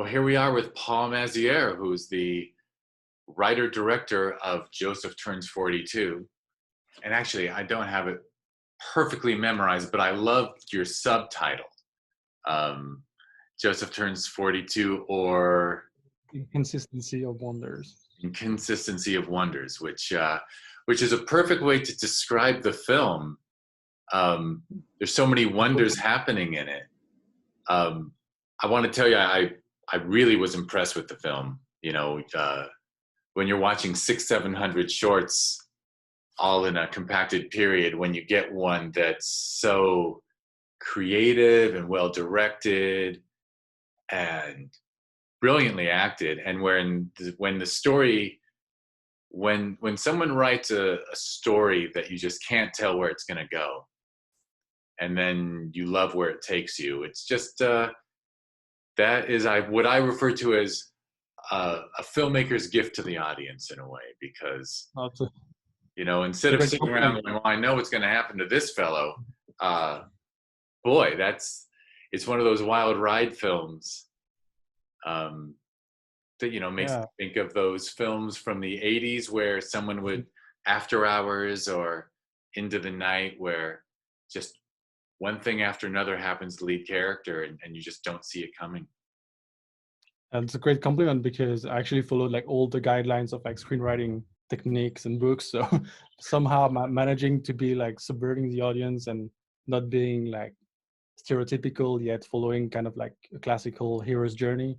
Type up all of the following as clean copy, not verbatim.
Well, here we are with Paul Maziere, who's the writer-director of Joseph Turns 42. And actually, I don't have it perfectly memorized, but I love your subtitle, um, Joseph Turns 42, or Inconsistency of Wonders. Inconsistency of Wonders, which is a perfect way to describe the film. There's so many wonders happening in it. I want to tell you, I really was impressed with the film. You know, when you're watching 600-700 shorts all in a compacted period, when you get one that's so creative and well directed and brilliantly acted, and when the story, when someone writes a story that you just can't tell where it's going to go, and then you love where it takes you, it's just that is what I refer to as a filmmaker's gift to the audience in a way, because you know, instead of sitting around going, well, I know what's going to happen to this fellow, boy, it's one of those wild ride films that, you know, makes me think of those films from the 80s where someone would, After Hours or Into the Night, where just one thing after another happens to the lead character and you just don't see it coming. And it's a great compliment, because I actually followed like all the guidelines of like screenwriting techniques and books. So somehow managing to be like subverting the audience and not being like stereotypical, yet following kind of like a classical hero's journey.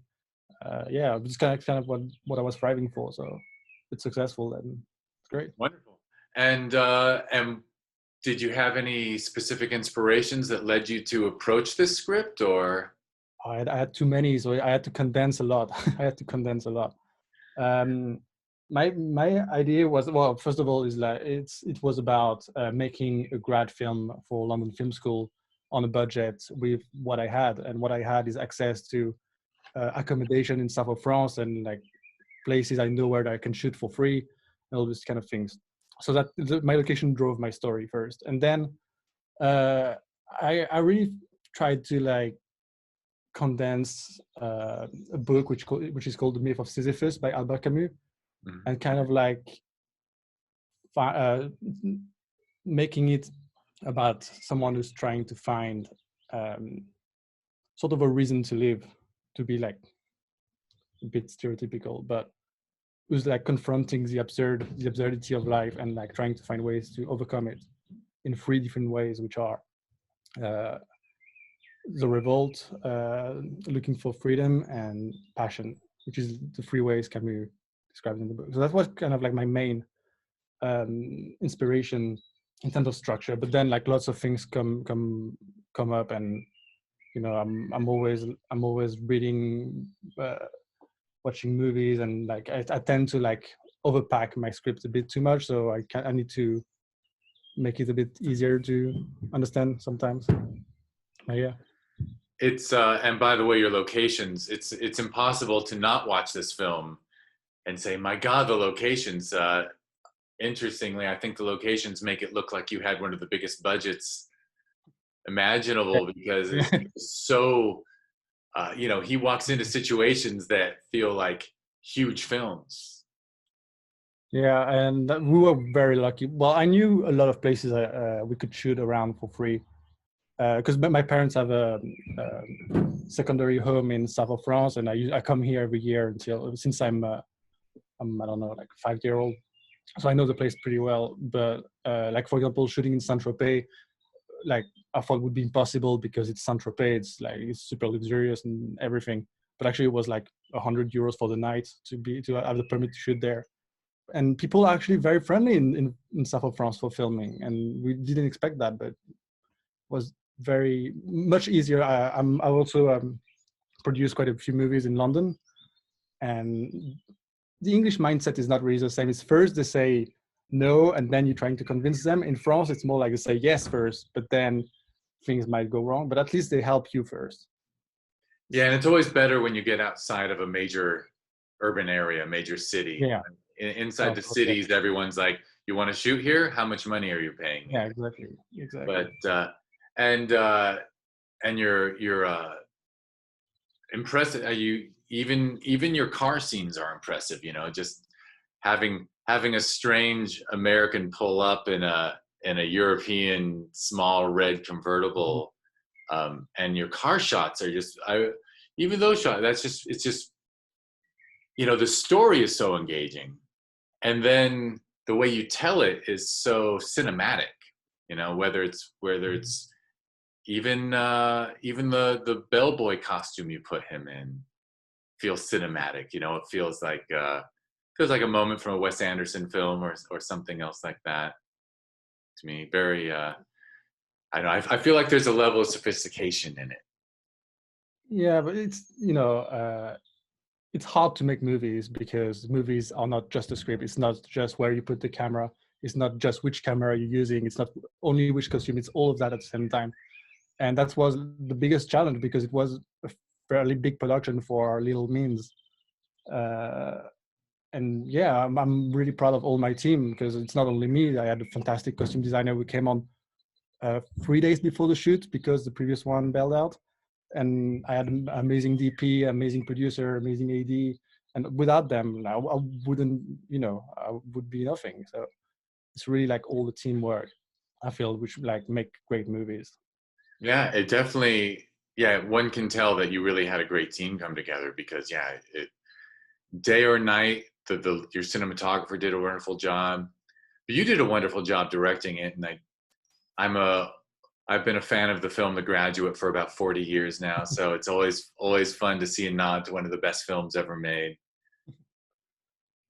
It's kind of what I was striving for. So it's successful and it's great. Wonderful. And did you have any specific inspirations that led you to approach this script, or? I had too many, so I had to condense a lot. My idea was, well, first of all, is like it was about making a grad film for London Film School on a budget with what I had, and what I had is access to accommodation in south of France and like places I know where I can shoot for free and all these kind of things. So that my location drove my story first, and then I really tried to like condense a book which is called The Myth of Sisyphus by Albert Camus, and kind of like making it about someone who's trying to find sort of a reason to live, to be like a bit stereotypical, but who's like confronting the absurdity of life and like trying to find ways to overcome it in 3 different ways, which are the revolt, looking for freedom, and passion, which is the 3 ways Camus describes in the book. So that was kind of like my main inspiration in terms of structure. But then like lots of things come up, and you know, I'm always reading, watching movies, and like I tend to like overpack my script a bit too much, so I need to make it a bit easier to understand sometimes. Yeah. It's and by the way, your locations, it's impossible to not watch this film and say, my God, the locations. Interestingly, I think the locations make it look like you had one of the biggest budgets imaginable, because it's so, you know, he walks into situations that feel like huge films. Yeah, and we were very lucky. Well, I knew a lot of places we could shoot around for free, because my parents have a secondary home in south of France, and I come here every year since I'm I don't know, like 5-year-old, so I know the place pretty well. But like for example, shooting in Saint-Tropez, like I thought would be impossible because it's Saint-Tropez. It's super luxurious and everything, but actually it was like €100 for the night to have the permit to shoot there. And people are actually very friendly in south of France for filming, and we didn't expect that, but it was very much easier. I also produced quite a few movies in London, and the English mindset is not really the same. It's first they say no, and then you're trying to convince them. In France, it's more like they say yes first, but then things might go wrong, but at least they help you first. Yeah, and it's always better when you get outside of a major urban area, major city. Yeah. Inside the cities, everyone's like, you want to shoot here? How much money are you paying? Yeah, exactly. But and you're impressive. even your car scenes are impressive. You know, just having a strange American pull up in a European small red convertible, and your car shots are just even those shots. It's just, you know, the story is so engaging, and then the way you tell it is so cinematic. You know, whether it's even the bellboy costume you put him in feels cinematic. You know, it feels like a moment from a Wes Anderson film or something else like that. To me, very I don't know. I feel like there's a level of sophistication in it. Yeah, but it's, you know, it's hard to make movies because movies are not just a script. It's not just where you put the camera. It's not just which camera you're using. It's not only which costume. It's all of that at the same time. And that was the biggest challenge because it was a fairly big production for our little means. And yeah, I'm really proud of all my team because it's not only me. I had a fantastic costume designer who came on 3 days before the shoot because the previous one bailed out. And I had an amazing DP, amazing producer, amazing AD. And without them, I wouldn't, you know, I would be nothing. So it's really like all the teamwork, I feel, which like make great movies. Yeah, it definitely. Yeah, one can tell that you really had a great team come together because yeah, day or night, your cinematographer did a wonderful job. But you did a wonderful job directing it, and I've been a fan of the film The Graduate for about 40 years now, so it's always fun to see a nod to one of the best films ever made.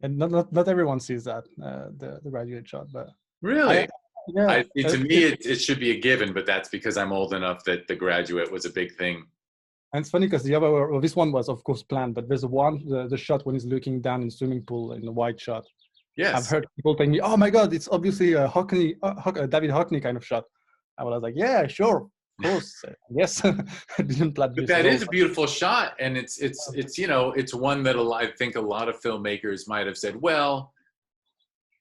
And not everyone sees that, the graduate shot, but Really? yeah. To me, it should be a given, but that's because I'm old enough that The Graduate was a big thing. And it's funny because the other, well, this one was of course planned, but there's the shot when he's looking down in the swimming pool in the wide shot. Yes. I've heard people telling me, "Oh my God, it's obviously a David Hockney kind of shot." I was like, "Yeah, sure, of course, yes." I didn't plan But this that at all. is a beautiful shot, and it's you know, it's one that I think a lot of filmmakers might have said, well,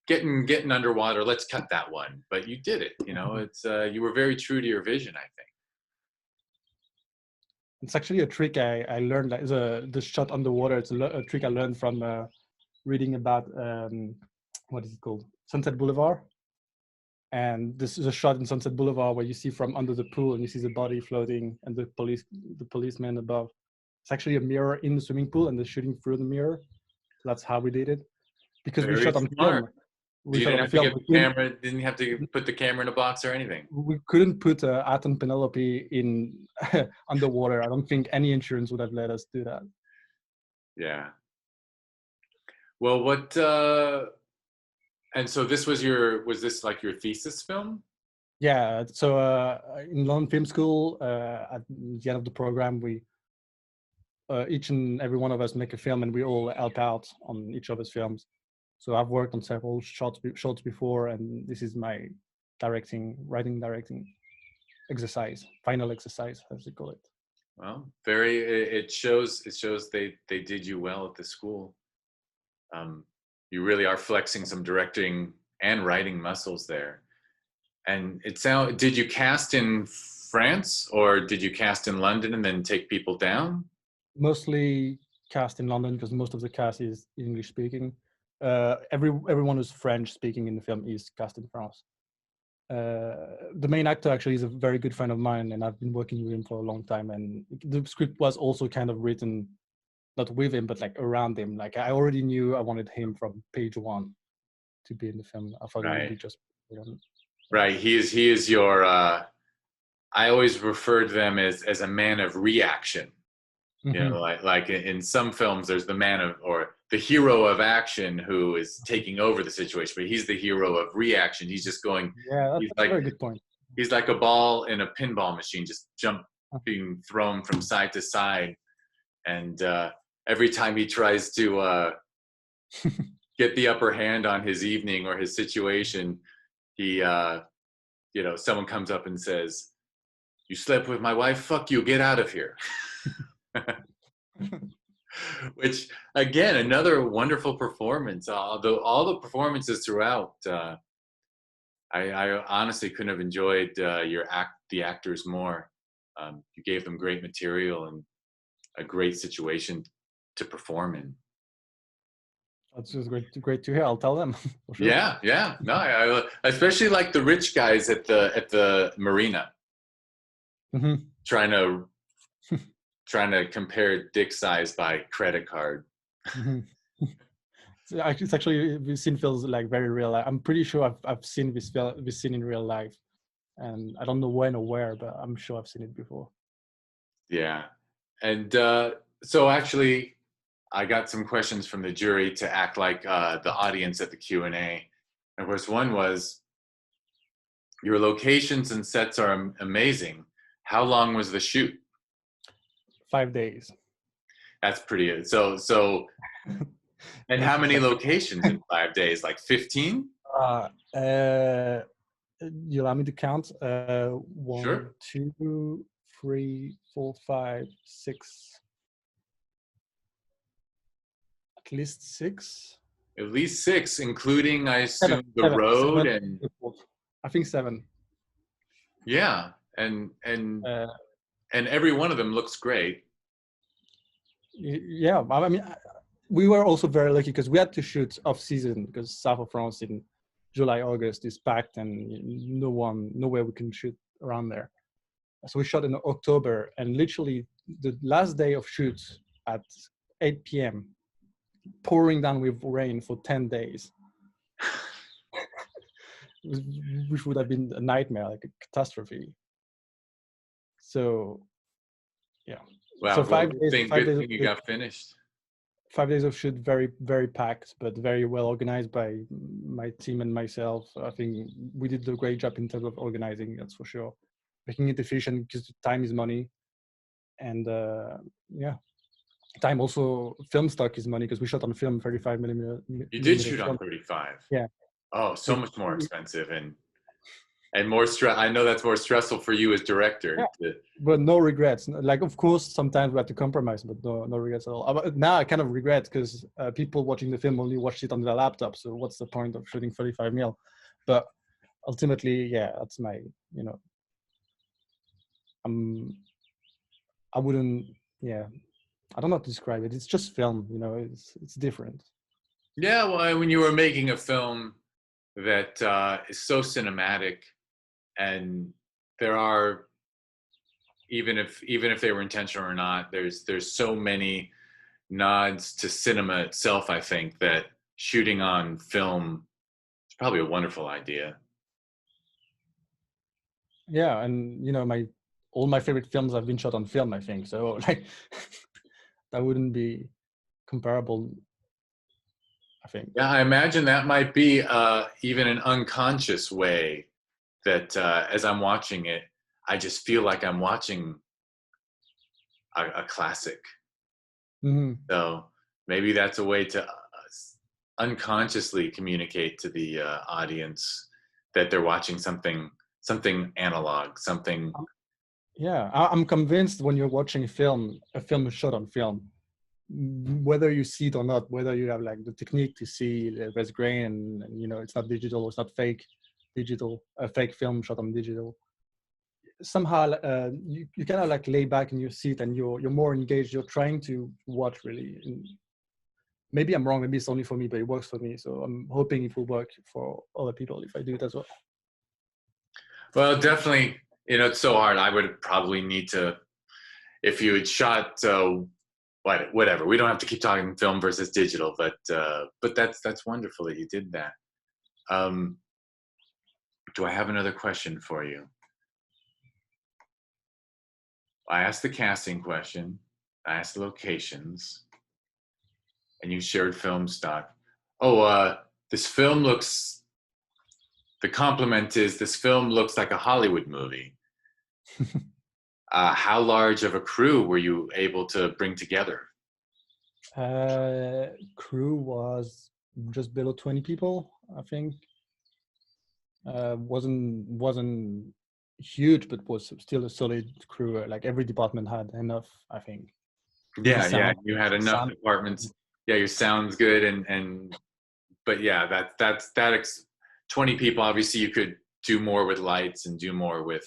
getting underwater, let's cut that one. But you did it. You know, it's you were very true to your vision, I think. It's actually a trick I learned. Like the shot underwater. It's a trick I learned from reading about what is it called, Sunset Boulevard. And this is a shot in Sunset Boulevard where you see from under the pool and you see the body floating and the policeman above. It's actually a mirror in the swimming pool and they're shooting through the mirror. That's how we did it. Because we Very shot on smart. film. You didn't have to get the camera. Didn't have to put the camera in a box or anything. We couldn't put Art and Penelope in underwater. I don't think any insurance would have let us do that. Yeah. Well, and so this was this like your thesis film? Yeah. So in London Film School, at the end of the program, we each and every one of us make a film, and we all help out on each other's films. So I've worked on several shorts before, and this is my writing directing exercise, final exercise, as they call it. Well, it shows they did you well at the school. You really are flexing some directing and writing muscles there. And did you cast in France or did you cast in London and then take people down? Mostly cast in London because most of the cast is English speaking. Everyone who's French speaking in the film is cast in France. The main actor actually is a very good friend of mine, and I've been working with him for a long time. And the script was also kind of written, not with him, but like around him. Like I already knew I wanted him from page one to be in the film. I thought it would be just. Right. He is your. I always referred to them as a man of reaction. You know, like in some films, there's the man of or the hero of action who is taking over the situation, but he's the hero of reaction. He's just going. Yeah, that's a very good point. He's like a ball in a pinball machine, just being thrown from side to side, and every time he tries to get the upper hand on his evening or his situation, he, you know, someone comes up and says, "You slept with my wife? Fuck you! Get out of here." Which again, another wonderful performance. Although all the performances throughout, I honestly couldn't have enjoyed the actors more. You gave them great material and a great situation to perform in. That's just great to hear. I'll tell them for sure. Yeah. No, I especially like the rich guys at the marina Mm-hmm. trying to compare dick size by credit card. Mm-hmm. It's actually this scene feels like very real. I'm pretty sure I've seen this scene in real life, and I don't know when or where, but I'm sure I've seen it before. Yeah, and so actually, I got some questions from the jury to act like the audience at the Q&A. And of course, one was, your locations and sets are amazing. How long was the shoot? 5 days. That's pretty. So, and how many locations in 5 days? Like 15? You allow me to count? 1, Sure. 2, 3, 4, 5, 6. At least 6. At least 6, including, I assume, the Seven. road and I think 7. yeah, and every one of them looks great. Yeah, I mean, we were also very lucky because we had to shoot off season because South of France in July, August is packed and nowhere we can shoot around there. So we shot in October, and literally the last day of shoot at 8 p.m. pouring down with rain for 10 days, which would have been a nightmare, like a catastrophe. So, yeah. Wow. So 5 days. Good thing you got finished. 5 days of shoot, very, very packed, but very well organized by my team and myself. I think we did a great job in terms of organizing, that's for sure. Making it efficient because time is money. And yeah, time also, film stock is money because we shot on film 35 millimeter. You did shoot on 35. Yeah. Oh, so much more expensive and more stress. I know that's more stressful for you as director. Yeah. But no regrets. Like, of course, sometimes we had to compromise, but no regrets at all. But now I kind of regret because people watching the film only watched it on their laptop. So what's the point of shooting 35 mil? But ultimately, yeah, that's my, I wouldn't, yeah, I don't know how to describe it. It's just film, it's different. Yeah, well, when you were making a film that is so cinematic, and there are, even if they were intentional or not, there's so many nods to cinema itself. I think that shooting on film is probably a wonderful idea. Yeah, and all my favorite films have been shot on film, I think. So like that wouldn't be comparable, I think. Yeah, I imagine that might be even an unconscious way that as I'm watching it, I just feel like I'm watching a classic. Mm-hmm. So maybe that's a way to unconsciously communicate to the audience that they're watching something analog, something. Yeah, I'm convinced when you're watching a film shot on film, whether you see it or not, whether you have like the technique to see there's grain and it's not digital, it's not fake digital, a fake film shot on digital. Somehow you kind of like lay back in your seat and you're more engaged. You're trying to watch really. Maybe I'm wrong. Maybe it's only for me, but it works for me. So I'm hoping it will work for other people if I do it as well. Well, definitely. It's so hard. I would probably need to, if you had shot whatever. We don't have to keep talking film versus digital, but that's wonderful that you did that. Do I have another question for you? I asked the casting question. I asked the locations, and you shared film stock. Oh, this film looks. The compliment is this film looks like a Hollywood movie. How large of a crew were you able to bring together? Crew was just below 20 people, I think. Wasn't huge, but was still a solid crew. Like every department had enough, I think. Yeah, you had enough departments. Yeah, your sound's good, but yeah, that's 20 people. Obviously, you could do more with lights and do more with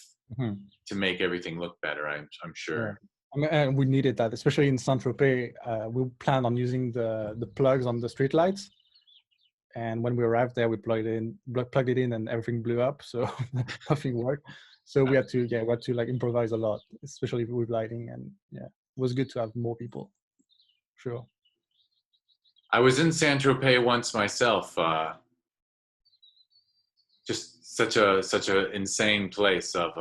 to make everything look better. I'm sure. I mean, and we needed that, especially in Saint-Tropez. We planned on using the plugs on the street lights. And when we arrived there, we plugged it in, and everything blew up. So nothing worked. So we had to like improvise a lot, especially with lighting. And yeah, it was good to have more people. Sure. I was in Saint-Tropez once myself. Just such a insane place of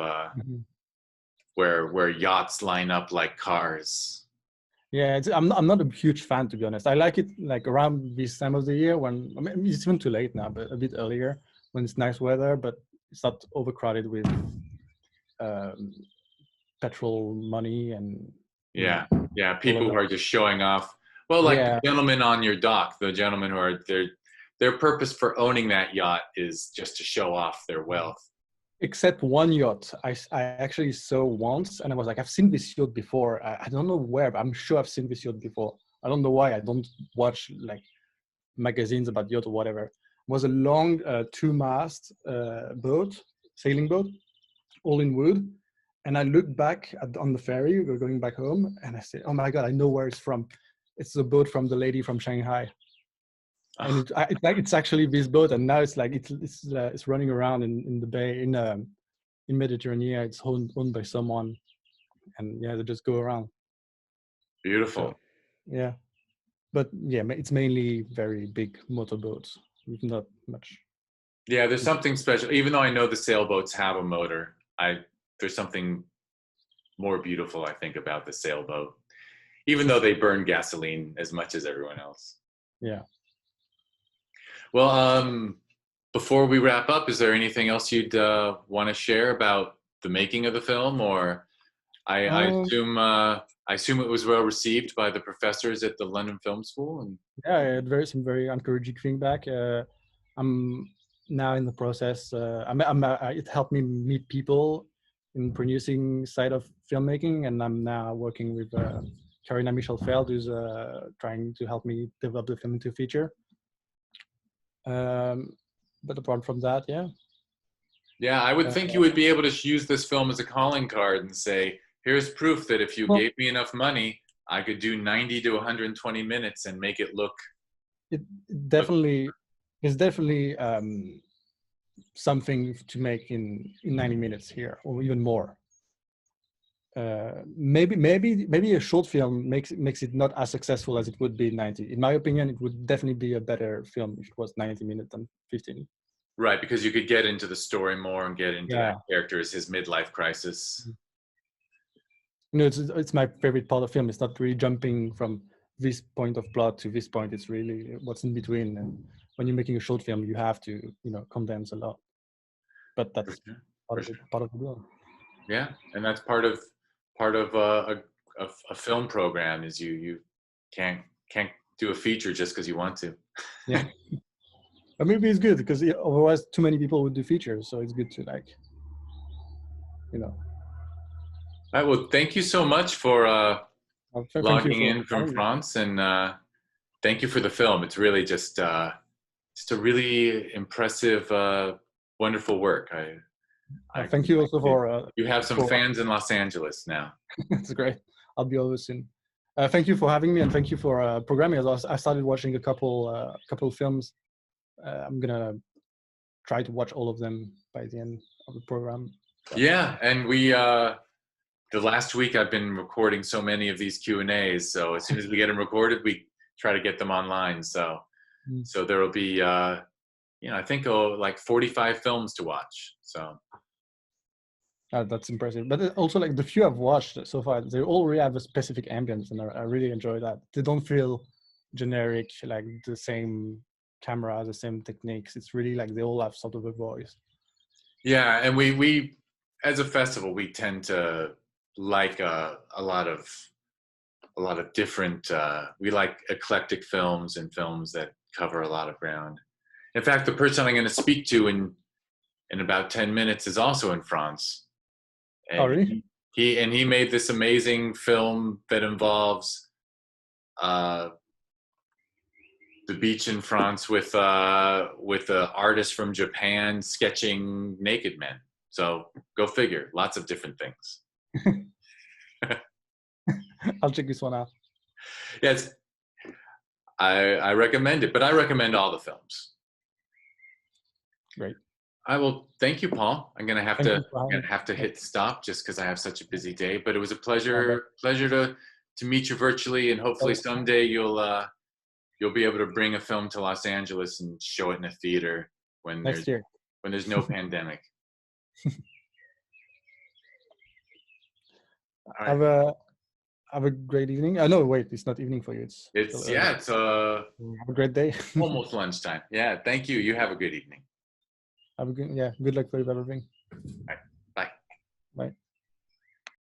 where yachts line up like cars. Yeah, I'm not a huge fan, to be honest. I like it like around this time of the year when, I mean, it's even too late now, but a bit earlier when it's nice weather, but it's not overcrowded with petrol money and yeah, people who are just showing off. Well, like the gentlemen on your dock, the gentlemen who are their purpose for owning that yacht is just to show off their wealth. Except one yacht I actually saw once, and I was like, I've seen this yacht before. I don't know where, but I'm sure I've seen this yacht before. I don't know why. I don't watch like magazines about yacht or whatever. It was a long 2-mast boat, sailing boat, all in wood. And I looked back on the ferry, we were going back home, and I said, oh my God, I know where it's from. It's the boat from the lady from Shanghai. And it's actually this boat, and now it's like it's running around in the bay in Mediterranean. It's owned by someone, and yeah, they just go around. Beautiful. So, yeah, but yeah, it's mainly very big motorboats, not much. Yeah, there's something special. Even though I know the sailboats have a motor, there's something more beautiful, I think, about the sailboat, even though they burn gasoline as much as everyone else. Yeah. Well, before we wrap up, is there anything else you'd want to share about the making of the film? Or I assume it was well received by the professors at the London Film School. And yeah, I had some very encouraging feedback. I'm now in the process. It helped me meet people in producing side of filmmaking, and I'm now working with Karina, Michel, Feld, who's trying to help me develop the film into a feature. But apart from that, yeah, I would think you would be able to use this film as a calling card and say, here's proof that if you gave me enough money, I could do 90 to 120 minutes and make it look. It definitely is definitely something to make in 90 minutes here, or even more. Maybe a short film makes it not as successful as it would be in 90. In my opinion, it would definitely be a better film if it was 90 minutes than 15. Right, because you could get into the story more and get into that character's his midlife crisis. You know, it's my favorite part of film. It's not really jumping from this point of plot to this point. It's really what's in between. And when you're making a short film, you have to, condense a lot. But that's part of the deal. Yeah, and that's part of a film program is you can't do a feature just because you want to. Yeah. But maybe it's good because otherwise too many people would do features. So it's good to All right, well, thank you so much for logging in from France, and thank you for the film. It's really just a really impressive, wonderful work. Thank you also for... you have some fans in Los Angeles now. That's great. I'll be over soon. Thank you for having me, and thank you for programming us. I started watching a couple of films. I'm gonna try to watch all of them by the end of the program. Yeah, and we the last week I've been recording so many of these Q&As, so as soon as we get them recorded, we try to get them online. So there will be I think like 45 films to watch. So that's impressive. But also, like, the few I've watched so far, they all really have a specific ambience, and I really enjoy that. They don't feel generic, like the same camera, the same techniques. It's really like they all have sort of a voice. Yeah, and we as a festival, we tend to like a lot of different. We like eclectic films and films that cover a lot of ground. In fact, the person I'm going to speak to in about 10 minutes is also in France. And oh, really? He made this amazing film that involves the beach in France with an artist from Japan sketching naked men. So go figure, lots of different things. I'll check this one out. Yes, I recommend it, but I recommend all the films. Great. I will. Thank you, Paul. I'm gonna Thank you for have to hit stop just because I have such a busy day. But it was a having pleasure to meet you virtually, and hopefully someday you'll be able to bring a film to Los Angeles and show it in a theater when next year. there's no pandemic. All right. Have a great evening. No, wait, it's not evening for you. It's It's still early. it's Have a great day. almost lunchtime. Yeah, thank you. You have a good evening. Have a good luck for everything. All right. Bye. Bye.